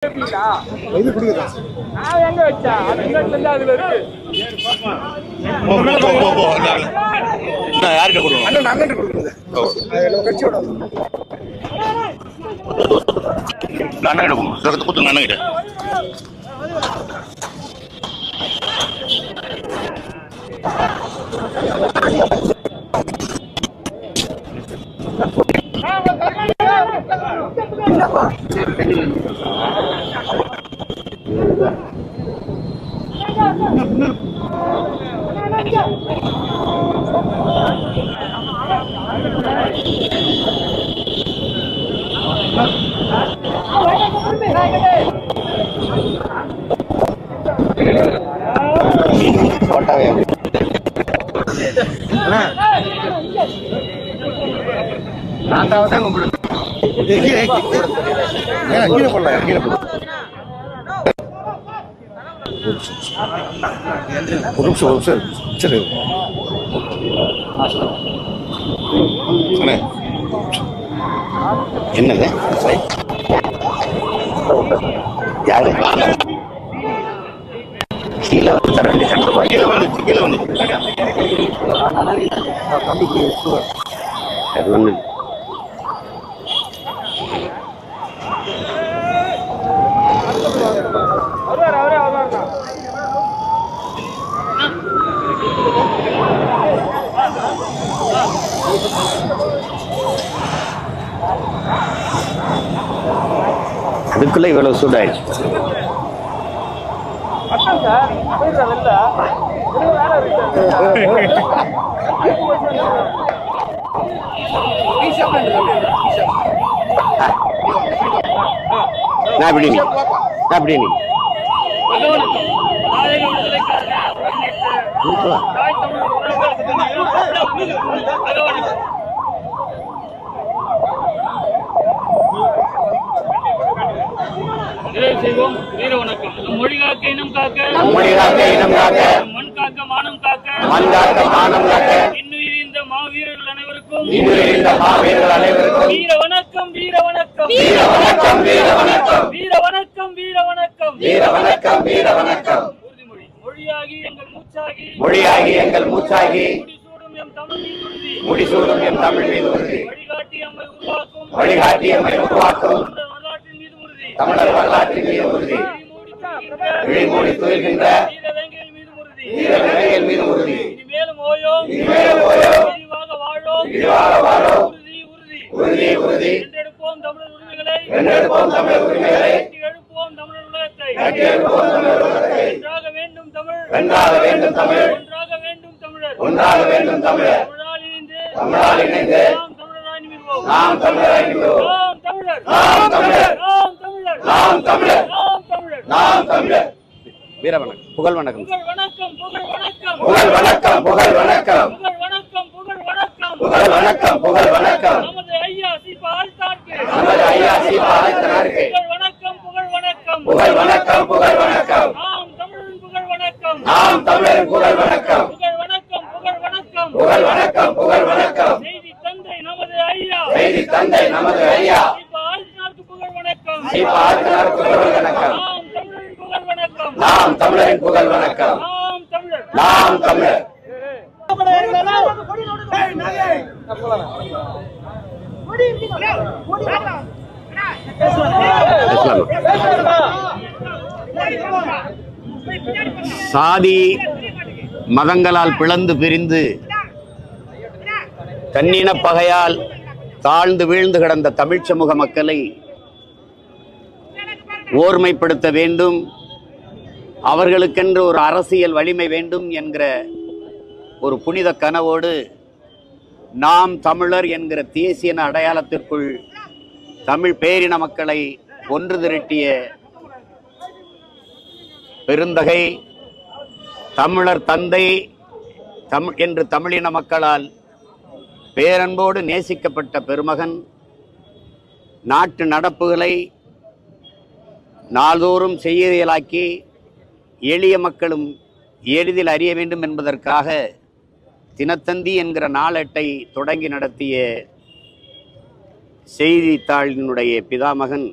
இது குடிக்கிறா நான் எங்க வச்சா அது இங்க அதுல இருக்கு நான் யார்கிட்ட கொடுக்கணும்? அண்ணன் அண்ணன் கொடுக்குறது அது கட்சியோட அண்ணன் கொடுக்கணும். கொடுத்துங்க அண்ணன் கிட்ட. கீழே போடலாம் கீழே போடலாம் ஒரு நிமிஷம் சரி அண்ணே என்னது யாரு கீழே வந்து அதுக்குள்ள இவ்வளவு சூடாயிடுச்சு. வீர வணக்கம். மொழி காக்க இனம் காக்க மண் காக்க மானம் காக்க இன்னுயிர் இந்த மாவீரர்கள் அனைவருக்கும் வீர வணக்கம் வீர வணக்கம் வீர வணக்கம் வீர வணக்கம் வீர வணக்கம் வீர வணக்கம். உறுதிமொழி. மொழியாகி எங்கள் மூச்சாகி முடிசூடும் எம் தமிழ் மீது உறுதி. வழிகாட்டி எம்மை உருவாக்கும் தமிழர் வரலாற்றின் மீது உறுதி. விழிமூடி துயில்கின்ற வீரவேங்கைகள் மீது உறுதி. இனிமேலும் ஓயோம் விரிவாக வாழோம் உறுதி உறுதி. வென்றெடுப்போம் தமிழர் உரிமைகளை எழுப்புவோம் தமிழர் உலகத்தை. ஒன்றாக வேண்டும் தமிழ் ஒன்றாக வேண்டும் தமிழர். தமிழால் இணைந்து நாம் தமிழராய் நிமிர்வோம். நாம் தமிழர். வீர வணக்கம். புகழ் வணக்கம். புகழ் வணக்கம். புகழ் வணக்கம். புகழ் வணக்கம். நமது ஐயா சீபா ஆழ்த்தார்க்கு. புகழ் வணக்கம். புகழ் வணக்கம். நாம் தமிழரின் புகழ் வணக்கம். புகழ் வணக்கம். புகழ் வணக்கம். செய்தி தந்தை நமது ஐயா சீபா ஆழ்த்தார்க்கு புகழ் வணக்கம். நாம் தமிழரின் புகழ் வணக்கம். நாம் தமிழர். சாதி மதங்களால் பிளந்து பிரிந்து தன்னின பகையால் தாழ்ந்து வீழ்ந்து கிடந்த தமிழ் சமூக மக்களை ஓர்மைப்படுத்த வேண்டும், அவர்களுக்கென்று ஒரு அரசியல் வலிமை வேண்டும் என்கிற ஒரு புனித கனவோடு நாம் தமிழர் என்கிற தேசிய அடையாளத்திற்குள் தமிழ் பேரின மக்களை ஒன்று திரட்டிய பெருந்தகை தமிழர் தந்தை என்று தமிழின மக்களால் பேரன்போடு நேசிக்கப்பட்ட பெருமகன் நாட்டு நடப்புகளை நாள்தோறும் செய்தியலாக்கி எளிய மக்களும் எளிதில் அறிய வேண்டும் என்பதற்காக தினத்தந்தி என்கிற நாளேட்டை தொடங்கி நடத்திய செய்தித்தாளினுடைய பிதாமகன்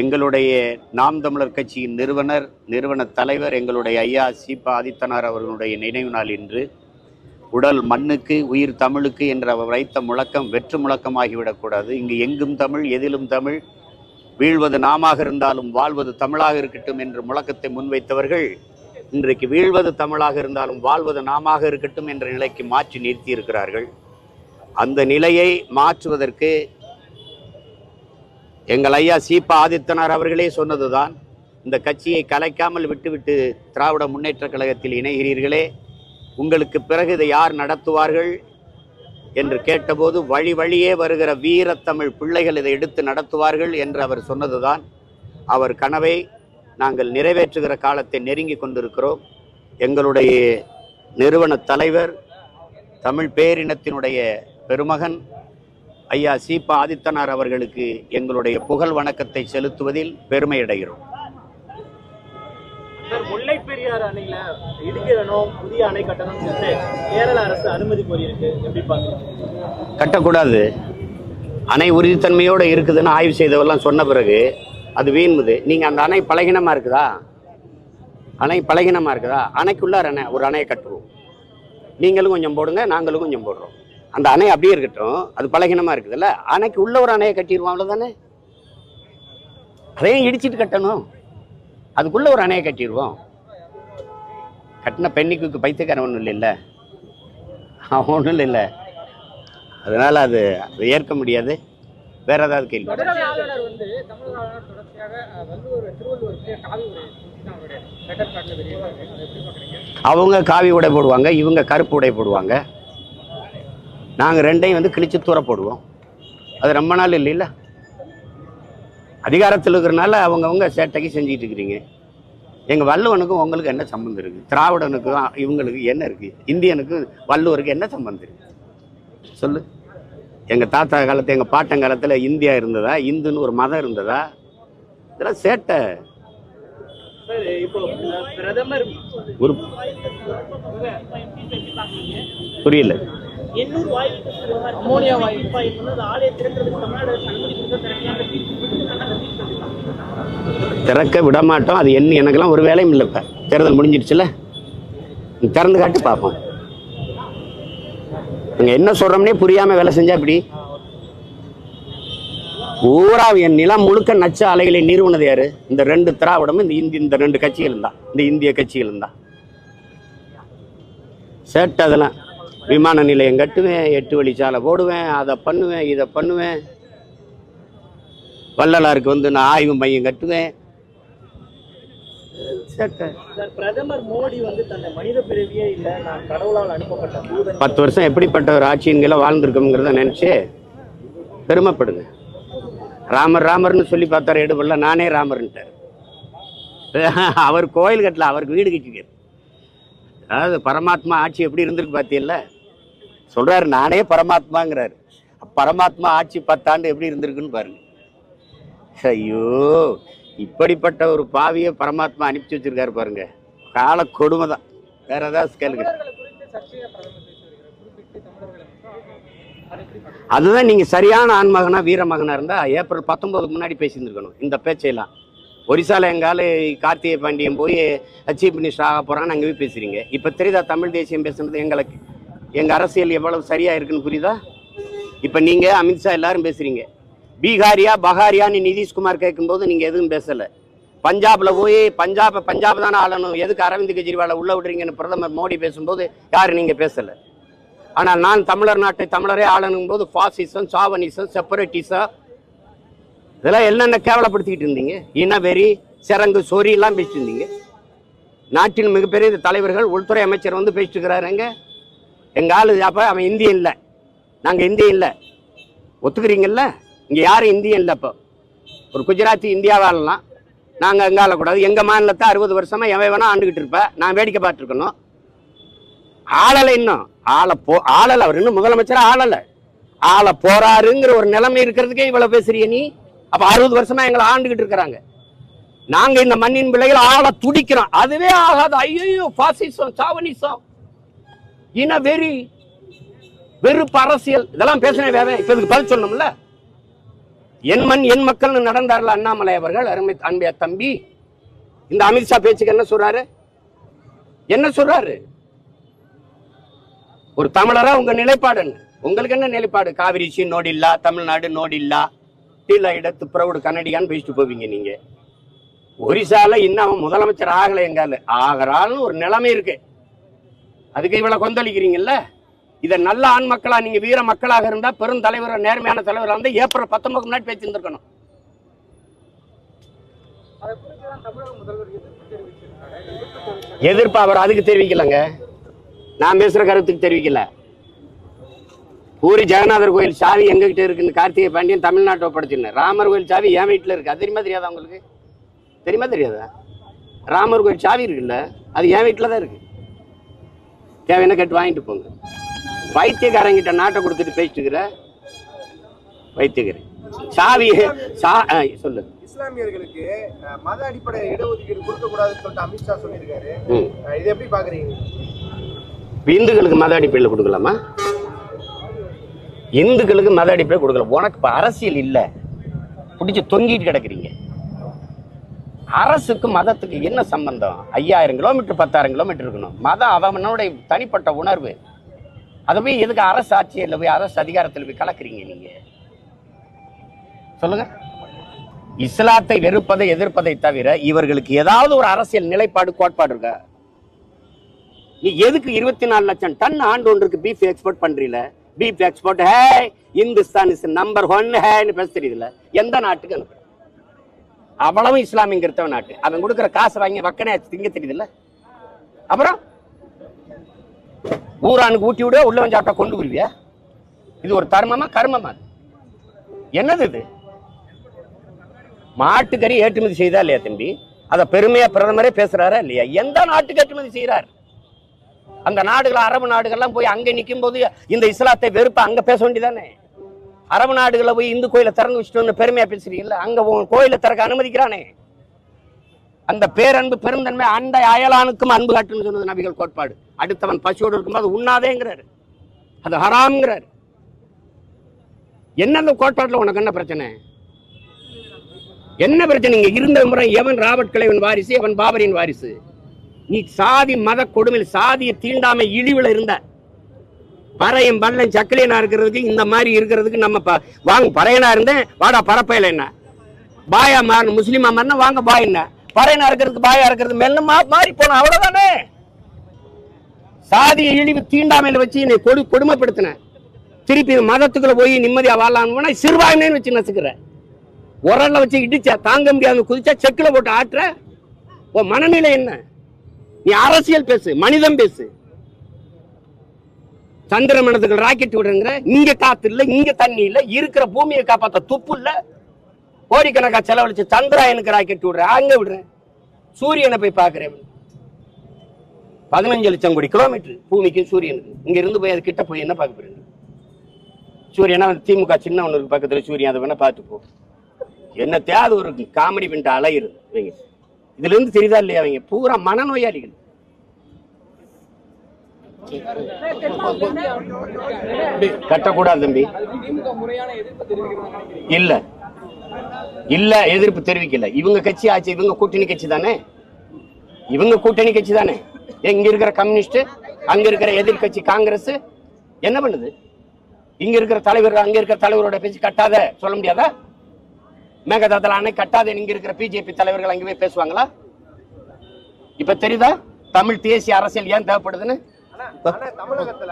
எங்களுடைய நாம் தமிழர் கட்சியின் நிறுவன தலைவர் எங்களுடைய ஐயா சீபா ஆதித்தனார் அவர்களுடைய நினைவு நாள் இன்று. உடல் மண்ணுக்கு உயிர் தமிழுக்கு என்று அவர் வைத்த முழக்கம் வெற்று முழக்கமாகிவிடக்கூடாது. இங்கு எங்கும் தமிழ், எதிலும் தமிழ், வீழ்வது நாமாக இருந்தாலும் வாழ்வது தமிழாக இருக்கட்டும் என்ற முழக்கத்தை முன்வைத்தவர்கள் இன்றைக்கு வீழ்வது தமிழாக இருந்தாலும் வாழ்வது நாமாக இருக்கட்டும் என்ற நிலைக்கு மாற்றி நிறுத்தி இருக்கிறார்கள். அந்த நிலையை மாற்றுவதற்கு எங்கள் ஐயா சீபா ஆதித்தனார் அவர்களே சொன்னதுதான், இந்த கட்சியை கலைக்காமல் விட்டுவிட்டு திராவிட முன்னேற்ற கழகத்தில் இணைகிறீர்களே, உங்களுக்கு பிறகு இதை யார் நடத்துவார்கள் என்று கேட்டபோது வழி வழியே வருகிற வீரத்தமிழ் பிள்ளைகள் இதை எடுத்து நடத்துவார்கள் என்று அவர் சொன்னதுதான். அவர் கனவை நாங்கள் நிறைவேற்றுகிற காலத்தை நெருங்கி கொண்டிருக்கிறோம். எங்களுடைய நிறுவன தலைவர் தமிழ் பேரினத்தினுடைய பெருமகன் ஐயா சீபா ஆதித்தனார் அவர்களுக்கு எங்களுடைய புகழ் வணக்கத்தை செலுத்துவதில் பெருமை அடைகிறோம். முல்லை பெரியாறு அணையில இடிக்க வேணும், புதிய அணை கட்டணும் கேரள அரசு அனுமதி கோரியிருக்கு, எப்படி பாக்குறீங்க? கட்டக்கூடாது. அணை உறுதித்தன்மையோடு இருக்குதுன்னு ஆய்வு செய்தவெல்லாம் சொன்ன பிறகு அது வீண்முது. நீங்க அந்த அணை பலகீனமா இருக்குதா? அணை பலகீனமா இருக்குதா? அணைக்குள்ளார அணை ஒரு அணையை கட்டுவோம். நீங்களும் கொஞ்சம் போடுங்க, நாங்களும் கொஞ்சம் போடுறோம். அந்த அணை அப்படியே இருக்கட்டும். அது பலகீனமா இருக்குதுல்ல, அணைக்கு உள்ள ஒரு அணையை கட்டிடுவோம், அவ்வளவுதானே. அதையும் இடிச்சிட்டு கட்டணும், அதுக்குள்ள ஒரு அணையை கட்டிடுவோம். கட்டின பெண்ணிக்கு பைத்தியக்காரன் ஒன்றும் இல்லைல்ல, ஒன்றும் இல்லை. அதனால அது ஏற்க முடியாது. வேற ஏதாவது கேள்வி? அவங்க காவி உடை போடுவாங்க, இவங்க கருப்பு உடை போடுவாங்க. நாங்கள் ரெண்டையும் கிழிச்சு தூர போடுவோம். அது ரொம்ப நாள் இல்லைல்ல, அதிகாரத்தில் இருக்கிறனால அவங்கவுங்க சேட்டைக்கு செஞ்சுட்டு இருக்கிறீங்க. எங்கள் வள்ளுவனுக்கும் உங்களுக்கு என்ன சம்பந்தம் இருக்குது? திராவிடனுக்கும் இவங்களுக்கு என்ன இருக்குது? இந்தியனுக்கு வள்ளுவருக்கு என்ன சம்பந்தம் இருக்குது சொல்லு? எங்கள் தாத்தா காலத்தில், எங்கள் பாட்டங்காலத்தில் இந்தியா இருந்ததா? இந்துன்னு ஒரு மதம் இருந்ததா? இதெல்லாம் சேட்டை. ஒரு புரியல. திறக்க விட மாட்டோம். அது என்ன, எனக்கெல்லாம் ஒரு வேலையும் இல்லை. இப்போ தேர்தல் முடிஞ்சிடுச்சுல, திறந்து காட்டு பார்ப்போம். நாங்கள் என்ன சொல்கிறோம்னே புரியாமல் வேலை செஞ்சா இப்படி ஊரா என் நிலம் முழுக்க நச்ச அலைகளை நிறுவனது யாரு? இந்த ரெண்டு திராவிடமும் இந்த ரெண்டு கட்சிகளும் தான், இந்த இந்திய கட்சிகளும் தான். சேட்டை அதெல்லாம். விமான நிலையம் கட்டுவேன், 8 வழிச்சாலை போடுவேன், அதை பண்ணுவேன், இதை பண்ணுவேன். வள்ளலாருக்கு நான் ஆய்வு மையம் கட்டுவேன். பிரதமர் மோடி தன்னை மனித பிறவியே இல்லை, நான் கடவுளால் அனுப்பப்பட்ட 10 வருஷம் எப்படிப்பட்ட ஒரு ஆட்சியின்களை வாழ்ந்திருக்கோங்கிறத நினைச்சு பெருமைப்படுங்க. ராமர் ராமர்னு சொல்லி பார்த்தாரு எடுபடல, நானே ராமர்ன்ட்டார். அவர் கோயில் கட்டல, அவருக்கு வீடு கட்டிக்காரு. அதாவது பரமாத்மா ஆட்சி எப்படி இருந்திருக்கு பார்த்தீங்கல்ல, சொல்றாரு நானே பரமாத்மாங்கிறாரு. பரமாத்மா ஆட்சி 10 ஆண்டு எப்படி இருந்திருக்குன்னு பாருங்க. ஐயோ, இப்படிப்பட்ட ஒரு பாவியை பரமாத்மா அனுப்பிச்சு வச்சிருக்காரு பாருங்க. கால கொடுமை தான். வேற ஏதாவது கேளுங்க. அதுதான் நீங்க சரியான ஆண்மகனா வீரமகனா இருந்தா ஏப்ரல் 19 முன்னாடி பேசியிருந்துருக்கணும் இந்த பேச்சையெல்லாம். ஒரிசால எங்கால கார்த்திகை பாண்டியன் போய் சீஃப் மினிஸ்டர் ஆக போறான்னு அங்கே போய் பேசுறீங்க. இப்ப தெரியுதா தமிழ் தேசியம் பேசுறது எங்களுக்கு எங்க அரசியல் எவ்வளவு சரியா இருக்குன்னு புரியுதா? இப்ப நீங்க அமித்ஷா எல்லாரும் பேசுறீங்க. பீகாரியா பகாரியான்னு நிதிஷ்குமார் கேட்கும்போது நீங்க எதுவும் பேசல. பஞ்சாப்ல போய் பஞ்சாப் தானே ஆளணும், எதுக்கு அரவிந்த் கெஜ்ரிவாலை உள்ள விடுறீங்கன்னு பிரதமர் மோடி பேசும்போது யாரு நீங்க பேசல. ஆனால் நான் தமிழர் நாட்டை தமிழரே ஆளணும் போது பாசிசம், சாவனிசம், செப்பரேட்டிசம் இதெல்லாம் என்னென்ன கேவலப்படுத்திக்கிட்டு இருந்தீங்க. இனவெறி, சிறங்கு, சொறி எல்லாம் பேசிட்டு இருந்தீங்க. நாட்டின் மிகப்பெரிய தலைவர்கள், உள்துறை அமைச்சர் பேசிட்டு இருக்கிறாருங்க. எங்க ஆளு அப்ப அவன் இந்தியன் இல்லை, நாங்க இந்தியன் இல்லை ஒத்துக்கிறீங்கல்ல. இங்க யாரும் இந்தியன் இல்லை. இப்போ ஒரு குஜராத்தி இந்தியாவாலாம் நாங்க எங்க ஆளக்கூடாது. எங்க மாநிலத்தை 60 வருஷமா எவன் வேணா ஆண்டுகிட்டு இருப்ப, நான் வேடிக்கை பார்த்துருக்கணும். ஆளலை, இன்னும் ஆளலை. அவர் இன்னும் முதலமைச்சர் ஆளலை, ஆள போறாருங்கிற ஒரு நிலைமை இருக்கிறதுக்கே இவ்வளவு பேசுறிய நீ. அப்ப 60 வருஷமா எங்களை ஆண்டுகிட்டு இருக்கிறாங்க. நாங்க இந்த மண்ணின் பிள்ளைகள் ஆள துடிக்கிறோம். அதுவே ஆகாது. ஐயோ, பாசிசம், சாவனிசம், இன வெறி, வெறுப்பு அரசியல் இதெல்லாம் பேசினே வேற. இப்ப இதுக்கு பதில் சொல்லணும்ல. என் மண் என் மக்கள்னு நடந்தார்ல அண்ணாமலை அவர்கள், அருமை அன்பையா தம்பி. இந்த அமித்ஷா பேச்சுக்கு என்ன சொல்றாரு? என்ன சொல்றாரு? ஒரு தமிழரா உங்க நிலைப்பாடு என்ன? உங்களுக்கு என்ன நிலைப்பாடு? காவிரிச்சி நோடில்லா, தமிழ்நாடு நோடில்லா, கீழே இடத்து பிரவுடு கன்னடியான்னு பேசிட்டு போவீங்க நீங்க. ஒரிசால இன்னும் அவன் முதலமைச்சர் ஆகலை, எங்கால ஆகிறான்னு ஒரு நிலைமை இருக்கு. அதுக்கு இவ்வளவு கொந்தளிக்கிறீங்கல்ல. இதை நல்ல ஆண் மக்களா, நீங்க வீர மக்களாக இருந்தா, பெரும் தலைவர், நேர்மையான தலைவராக இருந்தா ஏப்ரல் 19 முன்னாடி பேசியிருந்திருக்கணும். எதிர்ப்பு அவர் அதுக்கு தெரிவிக்கலங்க, நான் பேசுற கருத்துக்கு தெரிவிக்கல. பூரி ஜெகநாதர் கோயில் சாவி எங்ககிட்ட இருக்குன்னு கார்த்திகை பாண்டியன் தமிழ்நாட்டை ஒப்படைச்சிருந்தேன். ராமர் கோயில் சாவி என் வீட்டில் இருக்கு. அது தெரியுமா தெரியாதா உங்களுக்கு? தெரியுமா தெரியாதா? ராமர் கோயில் சாவி இருக்குல்ல, அது என் வீட்டில் தான் இருக்கு. தேவையான கேட்டு வாங்கிட்டு போங்க. வைத்தியக்காரங்கிட்ட நாட்டை கொடுத்துட்டு பேசிட்டுக்கிற வைத்தியக்காரன் சாவி சொல்லு. இஸ்லாமியர்களுக்கு மத அடிப்படை இடஒதுக்கீடு கொடுக்க கூடாதுன்னு சொல்லிட்டு அமித்ஷா சொல்லியிருக்காரு. இதை எப்படி பாக்குறீங்க? இந்துக்களுக்கு மத அடிப்படையில் கொடுக்கலாமா? இந்துக்களுக்கு மத அடிப்படை கொடுக்கலாம். உனக்கு இப்ப அரசியல் இல்ல, பிடிச்சி தொங்கிட்டு கிடக்குறீங்க. அரசுக்கு மதத்துக்கு என்ன சம்பந்தம்? 5000 கிலோமீட்டர் 10,000 கிலோமீட்டர் இருக்கணும். மதம் அவனுடைய தனிப்பட்ட உணர்வு. அதை போய் எதுக்கு அரசு ஆட்சியில் போய் அரசு அதிகாரத்தில் போய் கலக்குறீங்க நீங்க? சொல்லுங்க. இஸ்லாத்தை வெறுப்பதை எதிர்ப்பதை தவிர இவர்களுக்கு ஏதாவது ஒரு அரசியல் நிலைப்பாடு கோட்பாடு இருக்கா? நீ எதுக்கு 24 லட்சம் டன் ஆண்டு ஒன்றுக்கு பீஃப் எக்ஸ்போர்ட் பண்றீல? பீஃப் எக்ஸ்போர்ட் ஹே இந்துஸ்தான் இஸ் நம்பர் 1 ஹேன்னு பேச தெரியுதுல? எந்த நாட்டுக்கு அனுப்பு? அவ்வளவு இஸ்லாமியங்கிறத நாட்டு. அவன் கொடுக்குற காசு வாங்கி வக்கனே திங்க தெரியுதுல்ல? அப்புறம் ஊரானுக்கு ஊட்டி விட உள்ள வந்து சாப்பிட்டா கொண்டு வருவியா? இது ஒரு தர்மமா கர்மமா? என்னது இது? மாட்டுக்கறி ஏற்றுமதி செய்தா இல்லையா தம்பி? அத பெருமையா பிரதமரே பேசுறாரா இல்லையா? எந்த நாட்டுக்கு ஏற்றுமதி செய்யறார்? அந்த நாடுகள், அரபு நாடுகள்லாம் போய் அங்க நிற்கும் போது இந்த இஸ்லாத்தை வெறுப்ப அங்க பேச வேண்டியதானே? அரபு நாடுகளை போய் இந்து கோயிலை திறந்து வச்சுட்டு பெருமையா பேசுறீங்கல்ல, அங்க கோயிலை திறக்க அனுமதிக்கிறானே. அந்த பேரன்பு பெருந்தன்மை அந்த அயலானுக்கும் அன்பு காட்டுன்னு சொன்னது நபிகள் கோட்பாடு. அடுத்தவன் பசியோடு இருக்கும்போது உண்ணாதேங்கிறாரு, அது ஹராம்ங்கிறாரு. என்ன அந்த கோட்பாட்டுல உனக்கு என்ன பிரச்சனை? என்ன பிரச்சனை? இங்க இருந்த முறை எவன் ராபர்ட் கிளைவன் வாரிசு, எவன் பாபரின் வாரிசு? நீ சாதி மத கொடுமையில் சாதிய தீண்டாமை இழிவுல இருந்த பறையும் பல்லம் சக்கலையனா இருக்கிறதுக்கு இந்த மாதிரி இருக்கிறதுக்கு நம்ம வாங்க பறையனா இருந்தேன் வாடா பரப்பையில என்ன பாயா மாறணும், முஸ்லீமா மாறினா வாங்க பாய் என்ன பறையனா இருக்கிறதுக்கு பாயா இருக்கிறது மெல்ல மாறி போன அவ்வளவுதானே. சாதிய இழிவு தீண்டாமையில வச்சு என்னை கொடுமைப்படுத்தின. திருப்பி மதத்துக்குள்ள போய் நிம்மதியா வாழலாம்னு சிறுபான்மைன்னு வச்சு நசுக்கிற. உரல்ல வச்சு இடிச்சா தாங்க முடியாத குதிச்சா செக்குல போட்டு ஆட்டுற. உன் மனநிலை என்ன? நீ அரசியல் பேசு, மனிதம் பேசு. சந்திர மனதுக்கு ராக்கெட் விடுங்கிற, இங்க காத்து இல்ல, இங்க தண்ணி இல்ல, இருக்கிற பூமியை காப்பாத்த துப்பு இல்ல, கோடிக்கணக்கா செலவழிச்சு சந்திராயனுக்கு ராக்கெட் விடுற, அங்க விடுறேன். சூரியனை போய் பாக்குறேன். 15 லட்சம் கோடி கிலோமீட்டர் பூமிக்கு சூரியனுக்கு. இங்க இருந்து போய் அது கிட்ட போய் என்ன பார்க்க போறீங்க? சூரியனா திமுக சின்ன ஒண்ணு இருக்கு பக்கத்துல, சூரியன் அதை வேணா பார்த்து போ. என்ன தேவை ஒரு காமெடி பண்ணிட்டு அலையுது. இதுல இருந்து தெரியுதா இல்லையா? அவங்க பூரா மனநோயாளிகள். கட்டக்கூடாது தம்பி. இல்ல இல்ல எதிர்ப்பு தெரிவிக்கல. இவங்க கட்சி ஆச்சு, இவங்க கூட்டணி கட்சி தானே, இவங்க கூட்டணி கட்சி தானே. இங்க இருக்கிற கம்யூனிஸ்ட், அங்க இருக்கிற எதிர்கட்சி காங்கிரஸ் என்ன பண்ணுது? இங்க இருக்கிற தலைவர் அங்க இருக்கிற தலைவரோட பேச்சு கட்டாத சொல்ல முடியாதா? மேகதாதுல அணை கட்டாத இங்க இருக்கிற பிஜேபி தலைவர்கள் அங்கே போய் பேசுவாங்களா? இப்ப தெரியுதா தமிழ் தேசிய அரசியல் ஏன் தேவைப்படுதுன்னு? தமிழகத்துல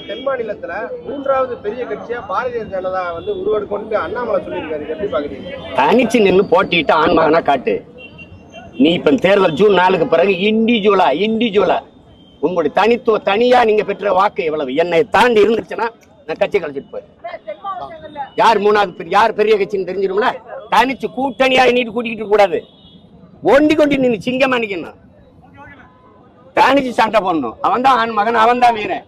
தென் மாநிலத்துல 3வது பெரிய கட்சியா பாரதிய ஜனதா உருவெடுக்கொண்டு அண்ணாமலை சொல்லியிருக்காரு. எப்படி பாக்குறீங்க? தனிச்சு நின்று போட்டிட்டு ஆன்மகனா காட்டு. நீ இப்ப தேர்தல் ஜூன் 4க்கு பிறகு இண்டிவிஜுவலா உங்களுடைய தனித்துவ தனியா நீங்க பெற்ற வாக்கு எவ்வளவு என்னை தாண்டி இருந்துச்சுன்னா நான் கட்சி கழிச்சிட்டு போய் யார் 3வது யார் பெரிய கட்சின்னு தெரிஞ்சிடும்ல. தனிச்சு கூட்டணியா எண்ணிட்டு கூட்டிக்கிட்டு கூடாது. ஒண்டி கொண்டு நீ சிங்கமா நிக்கணும். தனிச்சு சண்டை போடணும். அவன் தான் ஆண் மகன், அவன் தான் வீரன்.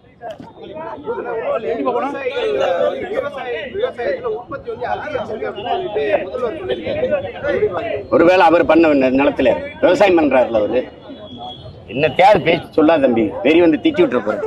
ஒருவேளை அவர் பண்ண நிலத்துல விவசாயம் பண்றாருல அவரு. என்ன தேவை பேச்சு சொல்லாத தம்பி, வெறி வந்து திட்டி விட்டுற போற.